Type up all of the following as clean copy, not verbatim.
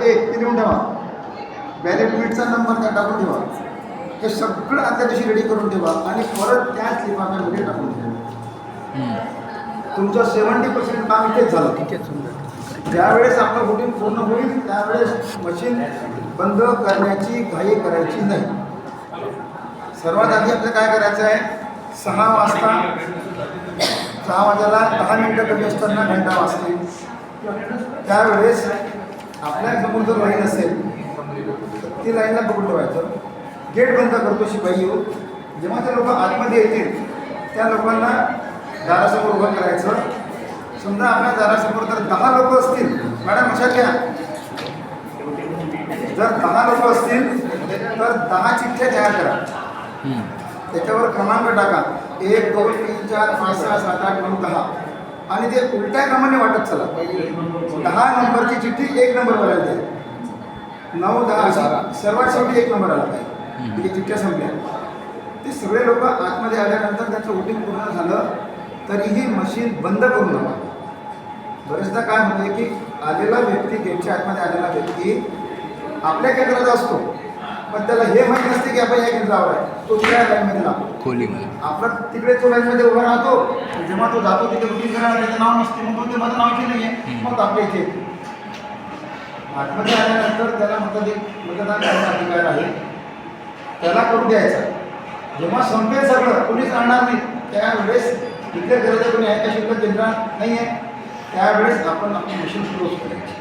1 ते लिहून ठेवा. बॅलेट मीटचा नंबर त्या टाकून ठेवा. हे सगळं आदल्या दिवशी रेडी करून ठेवा आणि परत त्याच लिफाफ्यामध्ये टाकून ठेवा. तुमचं 70% काम इथेच झालं. ज्यावेळेस आपलं वोटिंग पूर्ण होईल त्यावेळेस मशीन बंद करण्याची घाई करायची नाही. सर्वात आधी आपल्याला काय करायचं आहे, 6 वाजायला 10 मिनटं कमी असताना घंटा वाजते. त्यावेळेस आपल्यासमोर जर लाईन असेल ती लाईनला पकडून ठेवायचं. गेट बंद करतो शिपाई येऊ. जेव्हा ते लोक आतमध्ये येतील त्या लोकांना दारासमोर उभं करायचं. समजा आपल्या दारासमोर जर 10 लोक असतील, मॅडम लक्षात घ्या, जर 10 लोक असतील तर 10 चिठ्ठ्या तयार करा. त्याच्यावर क्रमांक टाका 1 2 3 4 5 6 7 8 9 10 आणि ते उलट्या क्रमाने वाटत चला. 10 नंबरची चिठ्ठी 1 नंबर भरायला द्या. 9 10 सर्वात शेवटी 1 नंबर आला पाहिजे. ही चिठ्ठ्या संपल्या. ते सगळे लोक आतमध्ये आल्यानंतर त्यांचं वोटिंग पूर्ण झालं तरीही मशीन बंद करू नका. बरेचदा काय होतं की आलेला व्यक्ती, गेटच्या आतमध्ये आलेला व्यक्ती आपल्या केंद्रात असतो पण त्याला हे माहीत नसते की आपण या केंद्रावर आहे. तो त्या लाईनमध्ये लागतो खोलीमध्ये. आपला तिकडे तो लाईनमध्ये उभा राहतो. जेव्हा तो जातो तिथे वोटिंग करायला त्याचं नाव नसते. मग ते माझं नाव इथे नाही आहे. मग आपल्या इथे आतमध्ये आल्यानंतर त्याला मतदान करण्याचा अधिकार आहे, त्याला करू द्यायचा. जेव्हा संपेल सगळं कोणीच आणणार नाही त्यावेळेस इकडे गरज कोणी आहे का शिल्लक केंद्र नाही आहे त्यावेळेस आपण आपली मशीन क्लोज करायची.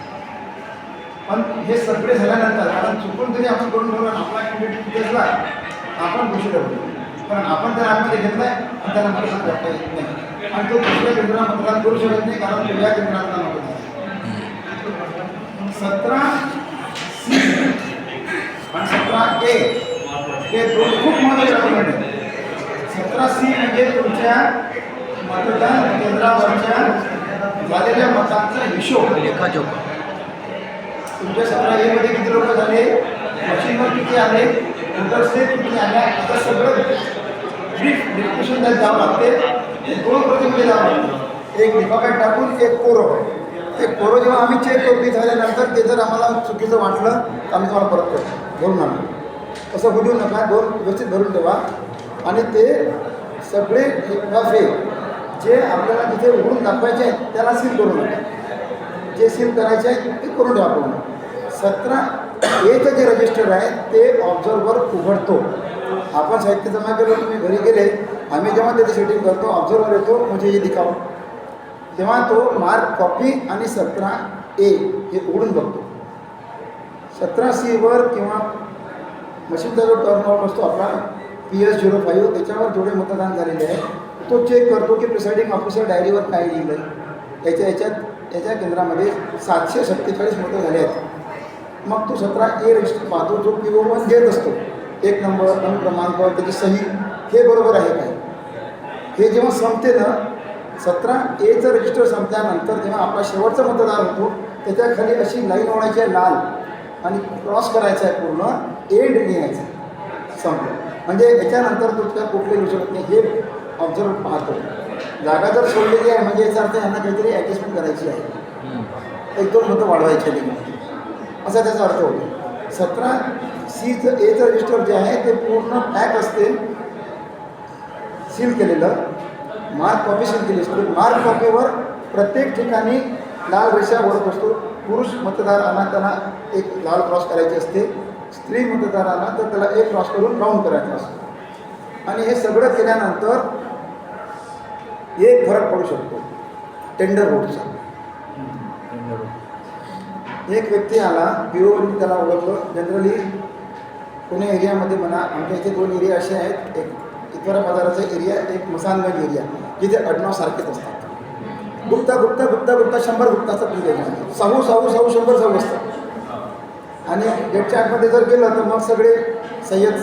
पण हे सगळे झाल्यानंतर कारण चुकून तरी आपण करून ठेवलं आपला कॅन्डिडेट तिथेचला आपण घोषित होतो. कारण आपण त्या आतमध्ये घेतला आहे आणि त्याला मतदान करता येत नाही आणि तो दुसऱ्या केंद्राला मतदान करू शकत नाही कारण तो या केंद्रातला मतदान 17C आणि 17A हे दोन खूप महत्त्वाचे डॉक्युमेंट आहेत. 17C म्हणजे तुमच्या मतदान केंद्रावरच्या झालेल्या मतांचा हिशोब लेखाजोखा. तुमच्या 17A मध्ये किती लोक झाले, मशीनवर किती आले, वोटर स्लिप किती आल्या, आता सगळं डिस्क्रिप्शन त्यात द्यावं लागते. 2 प्रतिमध्ये द्यावं लागतं. एक लिफाफ्यात टाकून एक कोरं. ते कोरं जेव्हा आम्ही चेक करून झाल्यानंतर ते जर आम्हाला चुकीचं वाटलं तर आम्ही तुम्हाला परत करतो भरून आणतो. तसं होऊ देऊ नका. 2 व्यवस्थित भरून ठेवा आणि ते सगळे लिफाफे जे आपल्याला तिथे उघडून दाखवायचे आहेत त्याला सील करू नका. जे सील करायचे आहे ते करून ठेवा पूर्ण. 17Aचं जे रजिस्टर आहे ते ऑब्झर्वर उघडतो. आपण साहित्य जमा केलं, तुम्ही घरी गेले, आम्ही जेव्हा त्याची सेटिंग करतो ऑब्झर्वर येतो म्हणजे हे दिखाव, तेव्हा तो मार्क कॉपी आणि 17A हे उघडून बघतो. 17C वर किंवा मशीनचा जो टर्नआउट असतो आपला PS05 त्याच्यावर जेवढे मतदान झालेले आहे तो चेक करतो की प्रिसाइडिंग ऑफिसर डायरीवर काय लिहिलं आहे. याच्या केंद्रामध्ये 747 मतं झाले आहेत. मग तो 17A रजिस्टर पाहतो जो PO1 घेत असतो. 1 नंबर क्रमांक त्याची सही हे बरोबर आहे काय. हे जेव्हा संपते ना 17Aचं रजिस्टर संपल्यानंतर जेव्हा आपला शेवटचा मतदार होतो त्याच्या खाली अशी लाईन ओढायची आहे लाल आणि क्रॉस करायचं आहे पूर्ण एंड लिहायचं संपलं. म्हणजे याच्यानंतर तो त्या कुठले लिहू शकत नाही हे ऑब्झर्वर पाहतो. जागा जर सोडलेली आहे म्हणजे याचा अर्थ यांना काहीतरी ॲडजस्टमेंट करायची आहे, 1-2 मतं वाढवायची आहे असा त्याचा अर्थ होतो. 17Aचं रजिस्टर जे आहे ते पूर्ण पॅक असते, सील केलेलं. मार्क कॉपी सील केली असते. मार्क कॉपीवर प्रत्येक ठिकाणी लाल रेषा ओढत असतो. पुरुष मतदारांना त्यांना एक लाल क्रॉस करायची असते, स्त्री मतदारांना तर त्याला एक क्रॉस करून राऊंड करायचं असतं. आणि हे सगळं केल्यानंतर एक फरक पडू शकतो टेंडर वोटचा. एक व्यक्ती आला, PO त्याला ओळखलं. जनरली पुणे एरियामध्ये म्हणा आमच्या इथे 2 एरिया असे आहेत, एक इतवारा बाजाराचा एरिया, एक मसानगंज एरिया, जिथे आडनाव सारखेच असतात. गुप्ता 100 गुप्ताचा पिंड आहे. साहू 100 असतात. आणि गेटच्या आतमध्ये जर गेलं तर मग सगळे सय्यद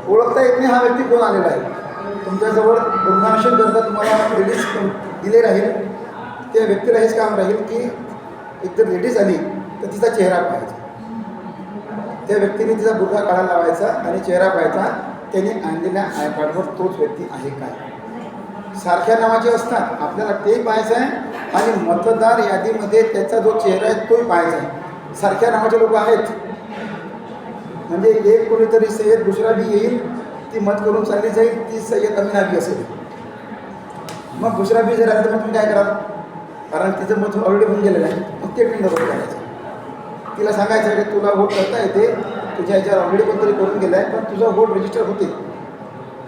ओळखता येत नाही हा व्यक्ती कोण आलेला आहे. तुमच्याजवळ गुणगान करता तुम्हाला लेडीज दिले राहील. त्या व्यक्तीला हेच काम राहील की एक जर लेडीज आली तर तिचा चेहरा पाहायचा. त्या व्यक्तीने तिचा बुरखा काढायला लावायचा आणि चेहरा पाहायचा. त्याने आणलेल्या आय कार्डवर तोच व्यक्ती आहे काय. सारख्या नावाचे असतात आपल्याला तेही पाहायचं आहे आणि मतदार यादीमध्ये त्याचा जो चेहरा आहे तोही पाहायचा आहे. सारख्या नावाचे लोक आहेत. म्हणजे एक कोणीतरी सय्यद बुशराबी येईल, ती मत करून चालली जाईल, ती सय्यद अमीनाबी असेल. मग बुशराबी जर आली तर मग तुम्ही काय कराल? कारण तिचं मत ऑलरेडी होऊन गेलेलं आहे. मग ते टेंडर करायचं. तिला सांगायचं की तुला वोट करता येते, तुझ्या ह्याच्यावर ऑलरेडी कोणतरी करून गेलं आहे, पण तुझं वोट रजिस्टर होते.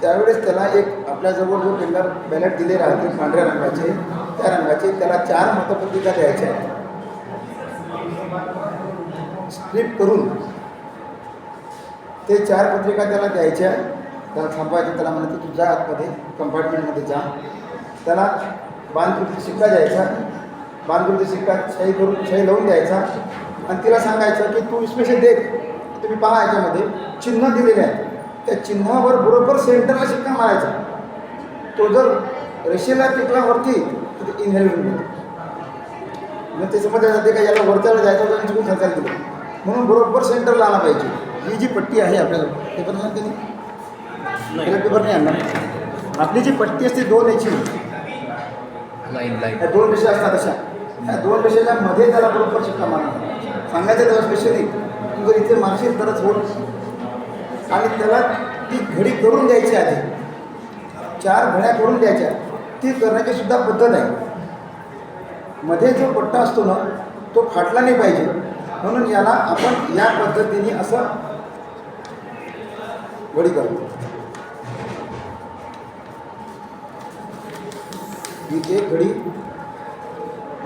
त्यावेळेस त्याला एक आपल्याजवळ जो टेंडर बॅलेट दिले राहते पांढऱ्या रंगाचे, त्या रंगाचे त्याला 4 मतपत्रिका द्यायच्या आहेत. स्प्लिट करून ते 4 पत्रिका त्याला द्यायच्या. त्याला थांबवायचं, त्याला म्हणत तू जा आतमध्ये कंपार्टमेंटमध्ये जा. त्याला बांधकृती शिक्का द्यायचा. बांधकृती शिक्का सही लावून द्यायचा आणि तिला सांगायचं की तू स्पेशल देख, तुम्ही पहा याच्यामध्ये चिन्ह दिलेले आहे, त्या चिन्हावर बरोबर सेंटरला शिक्का मारायचा. तो जर रेषेला टिकला वरती तर ते इनव्हॅलिड होईल. मग ते समजलं जाते का याला वरच्याला जायचं होतं आणि चुकून खालच्याला दिलं, म्हणून बरोबर सेंटरला आला पाहिजे. ही जी पट्टी आहे आपल्याला पेपर नाही त्यांनी पेपर नाही आणणार. आपली जी पट्टी असते 2 याची लाईन 2 रेषा असतात अशा, त्या 2 रेषेच्या मध्ये त्याला बरोबर शिक्का मारणार. सांगायचं त्याला स्पेशली तू जर इथे मारशील तरच होईल. आणि त्याला ती घडी करून द्यायची आधी, 4 घड्या करून द्यायच्या. ती करण्याची सुद्धा पद्धत आहे. मध्ये जो पट्टा असतो ना तो फाटला नाही पाहिजे, म्हणून याला आपण या पद्धतीने असं घडी करतो. ही एक घडी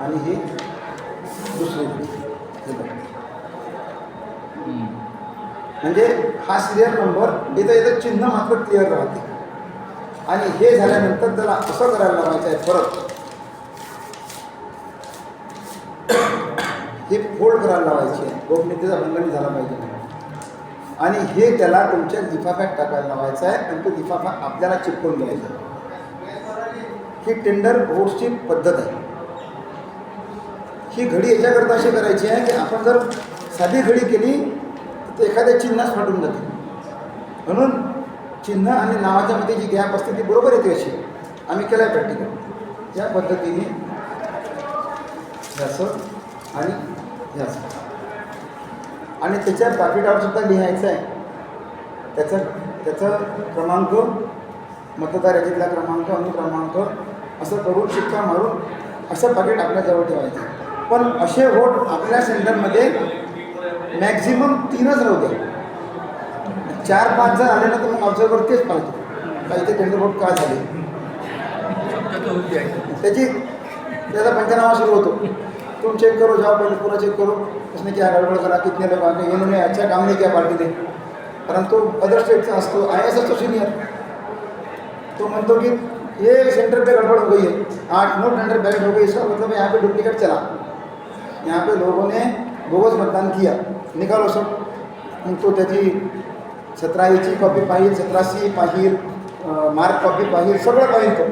आणि ही दुसरी घडी. म्हणजे हा सिरियल नंबर इथं चिन्ह मात्र क्लिअर राहते. आणि हे झाल्यानंतर त्याला असं करायला लावायचं आहे परत, हे फोल्ड करायला लावायचे आहे. गोपनीयतेचा भंग नाही झाला पाहिजे म्हणून. आणि हे त्याला तुमच्या लिफाफ्यात टाकायला लावायचं आहे आणि तो लिफाफा आपल्याला चिपकून घ्यायचा आहे. ही टेंडर बोर्डची पद्धत आहे. ही घडी याच्याकरता अशी करायची आहे की आपण जर साधी घडी केली तर एखाद्या चिन्हास फाटून जाते. म्हणून चिन्ह आणि नावाच्या मध्ये जी गॅप असते ती बरोबर येते अशी. आम्ही केलं आहे प्रॅक्टिकल या पद्धतीने, असं आणि हे असं. आणि त्याच्या पाकिटावर सुद्धा लिहायचं आहे त्याचा क्रमांक, मतदार यादीतला क्रमांक, अनुक्रमांक असं करून शिक्का मारून असं पाकिट आपल्याजवळ ठेवायचं. पण असे वोट आपल्या सेंटरमध्ये मॅक्झिमम 3च राहू द्या. 4-5 जर आले ना तर मग ऑब्झर्वर तेच पाहतो का इथे टेंडर वोट का झाले. त्याचा पंचनामा सुरू होतो. तुम चेक करो, जाओ पहले पूरा चेक करो, उसने क्या गड़बड़ करा, कितने लोग आते, इन्होंने अच्छा काम नहीं किया पार्टी ने. परंतु अदर स्टेटचा असतो, IAS असतो सिनियर, तो म्हणतो की ये सेंटर पे गड़बड़ हो गई है, 8-9 टेंडर बैलेट हो गई, इसका मतलब यहाँ पे डुप्लीकेट चला, यहाँ पे लोगों ने बोगस मतदान किया, निकालो सब. मग तो त्याची 17A कॉपी पाहिजे, 17C पाहिजे, मार्क कॉपी पाहिजे, सगळं पाहिजे तो.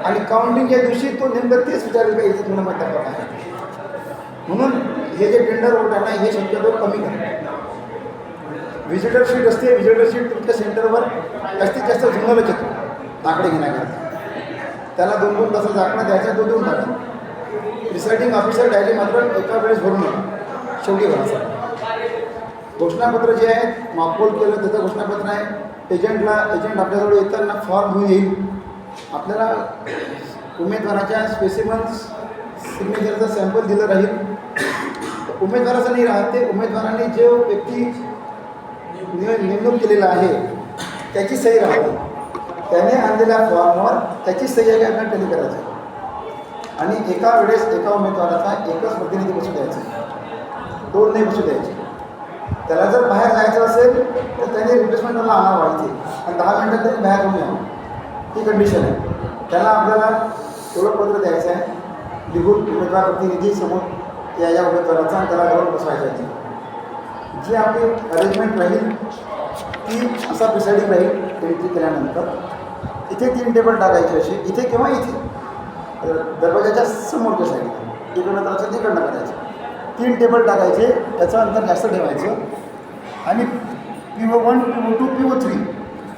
आणि काउंटिंगच्या दिवशी तो नेमकं तेच विचारेल का इथे तुम्हाला मतदान आहे. म्हणून हे जे टेंडर वोट आहे ना हे शक्यतो कमी करा. व्हिजिटर शीट असते, व्हिजिटर शीट तुमच्या सेंटरवर जास्तीत जास्त झुंगलच येतो आकडे घेण्याकरता. त्याला 2-2 तासाचा आकडा द्यायचा, तो देऊन टाका. प्रिसाइडिंग ऑफिसर डायरी मात्र एका वेळेस भरून नका, शेवटी भरायचं. घोषणापत्र जे आहे मागपोल केलं त्याचं घोषणापत्र आहे. एजंट आपल्याजवळ येताना फॉर्म घेऊन येईल. आपल्याला उमेदवाराच्या स्पेसिमन्स सिग्नेचरचा सॅम्पल दिलं राहील. उमेदवाराचं नाही राहते, उमेदवाराने जो व्यक्ती नेमणूक केलेला आहे त्याची सही राहते. त्याने आणलेल्या फॉर्मवर त्याची सही आहे आपल्याला टॅली करायचं. आणि एका वेळेस एका उमेदवाराचा एकच प्रतिनिधी बसू द्यायचा, 2 नाही बसू द्यायचे. त्याला जर बाहेर जायचं असेल तर त्याने रिप्लेसमेंटला आणावं इथे आणि 10 मिनटात त्यांनी बाहेर होऊन यावं, ही कंडिशन आहे. त्याला आपल्याला ओळखपत्र द्यायचं आहे, लिहून उमेदवार प्रतिनिधी समोर या उमेदवाराचा आणि त्याला घालून बसवायचं आहे. जी आपली अरेंजमेंट राहील ती असा प्रिसाइडिंग राहील. एंट्री केल्यानंतर इथे 3 टेबल टाकायचे असे, इथे किंवा इथे दरवाजाच्या समोरच्या साईडला, इकडनं करायचं तिकडनं करायचं. 3 टेबल टाकायचे, त्याचं अंतर जास्त ठेवायचं. आणि PO1, PO2, PO3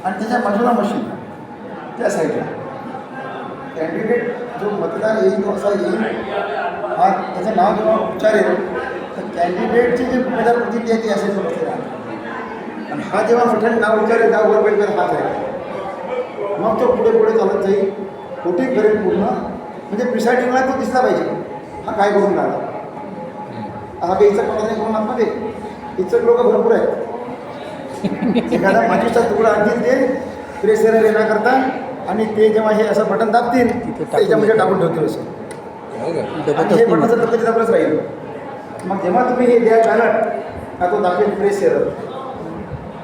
आणि त्याच्या बाजूला मशीन त्या साईडला. कॅन्डिडेट जो मतदार येईल तो असा येईल, हा त्याचं नाव जेव्हा उच्चारेल तर कॅन्डिडेटचे जे उमेदवार प्रतिनिधी आहेत ते असे समजले आणि हा जेव्हा मोठ्याने नाव विचारेल तेव्हा वर वेगवेगळा हात आहे, मग तो पुढे पुढे चालत जाईल, वोटिंग करेल पूर्ण, म्हणजे प्रिसाइडिंगला तो दिसला पाहिजे हा काय करून राहिला. हा काही इचक पडत नाही करून आतमध्ये, इचक लोक भरपूर आहेत. एखादा माचीसचा तुकडा आणतील ते प्रेसर येण्याकरता आणि ते जेव्हा हे असं बटन दाबतील त्याच्यामध्ये टाकून ठेवतील असं, आणि हे बटन जर त्याच्या दाबलंच राहील. मग जेव्हा तुम्ही हे द्या बॅलट का तो दाखवेल प्रेस एरर,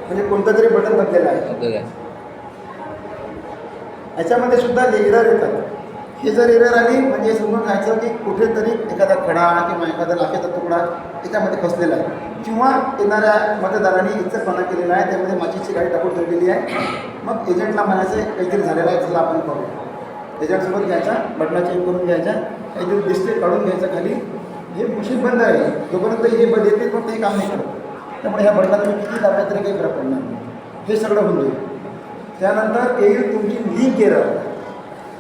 म्हणजे कोणतं तरी बटन दाबलेलं आहे. याच्यामध्ये सुद्धा एरर येतात. हे जर एरर आली म्हणजे समजून जायचं की कुठेतरी एखादा खडा किंवा एखादा लाखेचा तुकडा त्याच्यामध्ये फसलेला आहे किंवा येणाऱ्या मतदारांनी इच्छापणा केलेला आहे, त्यामध्ये माचीची गाडी टाकून ठेवलेली आहे. मग एजंटला म्हणायचं काहीतरी झालेलं आहे, चला आपण करू. एजंटसोबत घ्यायचा, बटना चेक करून घ्यायच्या, काहीतरी दिसते काढून घ्यायचं खाली. हे मशीन बंद आहे, जोपर्यंत हे बंद येते पण ते काम नाही करत. त्यामुळे ह्या बटनात तुम्ही किती दाबल्या तरी काही फरक पडणार नाही. हे सगळं होऊन जाईल. त्यानंतर येईल तुमची लिंक एरर.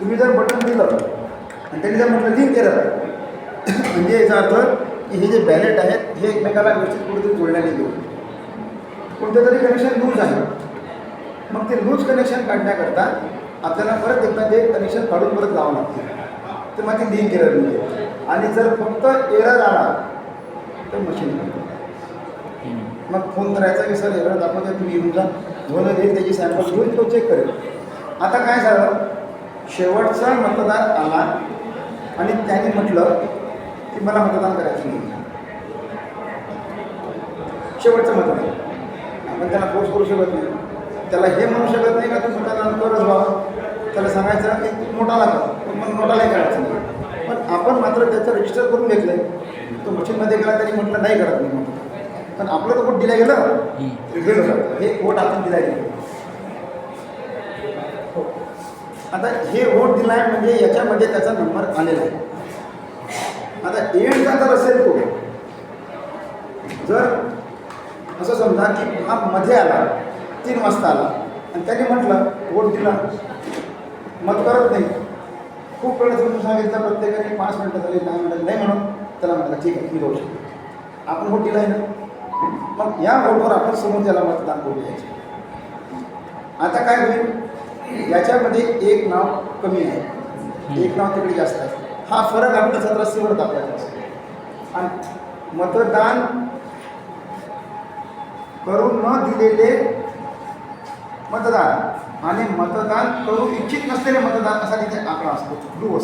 तुम्ही जर बटन दिलं आणि त्यांनी जर म्हटलं लिंक एरर, म्हणजे याचा अर्थ की हे जे बॅलेट आहेत हे एकमेकाला व्यवस्थित कुठेतरी जोडण्यात गेले, कोणतं तरी कनेक्शन लूज आहे. मग ते लूज कनेक्शन काढण्याकरता आपल्याला परत एकदा ते कनेक्शन काढून परत लावावं लागते, तर मग ती लिंक एरर मिळते. आणि जर फक्त एरर आला तर मशीन मग फोन करायचा की सर एरर दाखवते, तुम्ही येऊन जा, झोन देईल त्याची सॅम्पल घेऊन तो चेक करेल. आता काय झालं, शेवटचा मतदार आला आणि त्याने म्हटलं की मला मतदान करायचं नाही. शेवटचं मतदान आपण त्याला फोर्स करू शकत नाही, त्याला हे म्हणू शकत नाही का तू मतदान करत व्हावं. त्याला सांगायचं की तू नोटाला कर, पण मग नोटालाही करायचं नाही. पण आपण मात्र त्याचं रजिस्टर करून घेतलं आहे. तो मशीनमध्ये गेला तरी म्हटलं नाही करत नाही म्हणतो, पण आपलं तर वोट दिला गेलं गेलं, हे वोट आपण दिला गेलं. आता हे वोट दिला आहे म्हणजे याच्यामध्ये त्याचा नंबर आलेला आहे. आता एंडचा जर असेल तो, जर असं समजा की हा मध्ये आला 3 वाजता आला आणि त्याने म्हटलं वोट दिला, मत करत नाही, खूप वेळेस म्हणून सांगितलं प्रत्येकाने 5 मिनटं झाली, 10 मिनटं नाही म्हणून त्याला म्हटलं ठीक आहे मी जाऊ शकतो, आपण वोट दिला आहे ना, मग या वोटवर आपण समोर त्याला मतदान करू द्यायचं. आता काय होईल, याच्यामध्ये एक नाव कमी आहे, एक नाव तिकडे जास्त आहे. हा फरक आपल्या 17C वर दाखवायचा असतो. आणि मतदान करून न दिलेले मतदार आणि मतदान करू इच्छित नसलेले मतदार असा तिथे आकडा असतो, ब्लू असतो.